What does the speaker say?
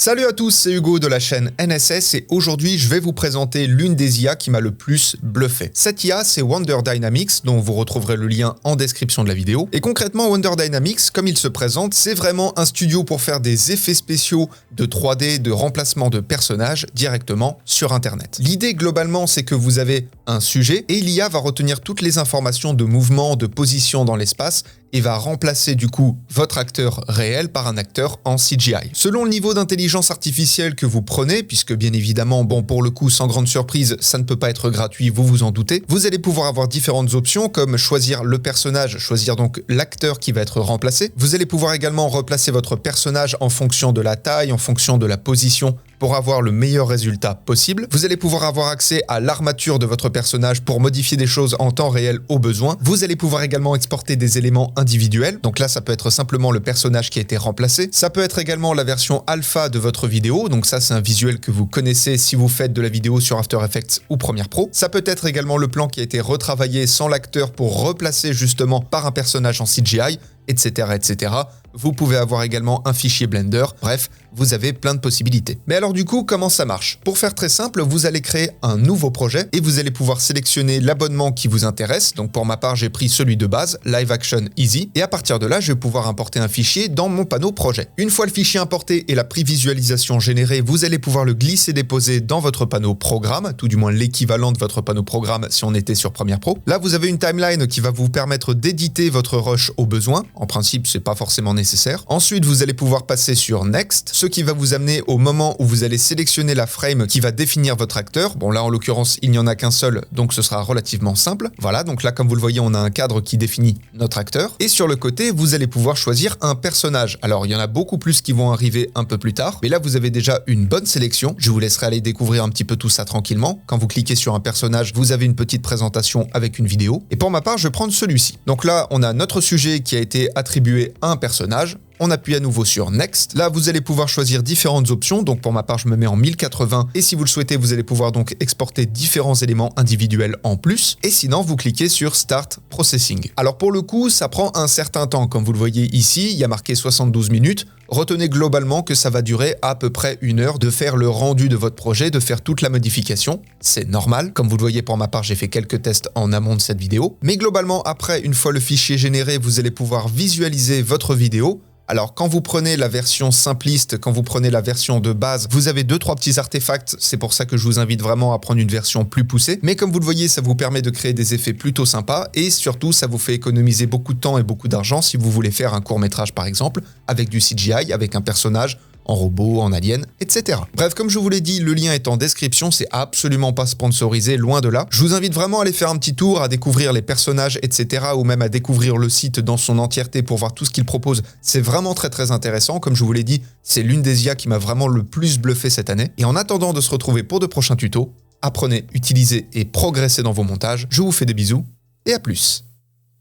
Salut à tous, c'est Hugo de la chaîne NSS et aujourd'hui je vais vous présenter l'une des IA qui m'a le plus bluffé. Cette IA c'est Wonder Dynamics dont vous retrouverez le lien en description de la vidéo. Et concrètement Wonder Dynamics, comme il se présente, c'est vraiment un studio pour faire des effets spéciaux de 3D, de remplacement de personnages directement sur internet. L'idée globalement c'est que vous avez un sujet et l'IA va retenir toutes les informations de mouvement, de position dans l'espace et va remplacer du coup votre acteur réel par un acteur en CGI. Selon le niveau d'intelligence artificielle que vous prenez, puisque bien évidemment, bon pour le coup, sans grande surprise, ça ne peut pas être gratuit, vous vous en doutez, vous allez pouvoir avoir différentes options comme choisir le personnage, choisir donc l'acteur qui va être remplacé. Vous allez pouvoir également replacer votre personnage en fonction de la taille, en fonction de la position pour avoir le meilleur résultat possible. Vous allez pouvoir avoir accès à l'armature de votre personnage pour modifier des choses en temps réel au besoin. Vous allez pouvoir également exporter des éléments individuels. Donc là, ça peut être simplement le personnage qui a été remplacé. Ça peut être également la version alpha de votre vidéo. Donc ça, c'est un visuel que vous connaissez si vous faites de la vidéo sur After Effects ou Premiere Pro. Ça peut être également le plan qui a été retravaillé sans l'acteur pour replacer justement par un personnage en CGI, etc., etc. Vous pouvez avoir également un fichier Blender. Bref, vous avez plein de possibilités. Mais alors du coup, comment ça marche? Pour faire très simple, vous allez créer un nouveau projet et vous allez pouvoir sélectionner l'abonnement qui vous intéresse. Donc pour ma part, j'ai pris celui de base, Live Action Easy. Et à partir de là, je vais pouvoir importer un fichier dans mon panneau projet. Une fois le fichier importé et la prévisualisation générée, vous allez pouvoir le glisser-déposer dans votre panneau programme, tout du moins l'équivalent de votre panneau programme si on était sur Premiere Pro. Là, vous avez une timeline qui va vous permettre d'éditer votre rush au besoin. En principe, c'est pas forcément nécessaire. Ensuite, vous allez pouvoir passer sur Next, ce qui va vous amener au moment où vous allez sélectionner la frame qui va définir votre acteur. Bon, là, en l'occurrence, il n'y en a qu'un seul, donc ce sera relativement simple. Voilà, donc là, comme vous le voyez, on a un cadre qui définit notre acteur. Et sur le côté, vous allez pouvoir choisir un personnage. Alors, il y en a beaucoup plus qui vont arriver un peu plus tard, mais là, vous avez déjà une bonne sélection. Je vous laisserai aller découvrir un petit peu tout ça tranquillement. Quand vous cliquez sur un personnage, vous avez une petite présentation avec une vidéo. Et pour ma part, je vais prendre celui-ci. Donc là, on a notre sujet qui a été attribué à un personnage. On appuie à nouveau sur Next. Là, vous allez pouvoir choisir différentes options. Donc, pour ma part, je me mets en 1080. Et si vous le souhaitez, vous allez pouvoir donc exporter différents éléments individuels en plus. Et sinon, vous cliquez sur Start Processing. Alors, pour le coup, ça prend un certain temps. Comme vous le voyez ici, il y a marqué 72 minutes. Retenez globalement que ça va durer à peu près 1 heure de faire le rendu de votre projet, de faire toute la modification. C'est normal. Comme vous le voyez, pour ma part, j'ai fait quelques tests en amont de cette vidéo. Mais globalement, après, une fois le fichier généré, vous allez pouvoir visualiser votre vidéo. Alors, quand vous prenez la version simpliste, quand vous prenez la version de base, vous avez 2-3 petits artefacts. C'est pour ça que je vous invite vraiment à prendre une version plus poussée. Mais comme vous le voyez, ça vous permet de créer des effets plutôt sympas et surtout, ça vous fait économiser beaucoup de temps et beaucoup d'argent si vous voulez faire un court-métrage par exemple, avec du CGI, avec un personnage en robot, en alien, etc. Bref, comme je vous l'ai dit, le lien est en description, c'est absolument pas sponsorisé, loin de là. Je vous invite vraiment à aller faire un petit tour, à découvrir les personnages, etc. ou même à découvrir le site dans son entièreté pour voir tout ce qu'il propose. C'est vraiment très très intéressant. Comme je vous l'ai dit, c'est l'une des IA qui m'a vraiment le plus bluffé cette année. Et en attendant de se retrouver pour de prochains tutos, apprenez, utilisez et progressez dans vos montages. Je vous fais des bisous et à plus.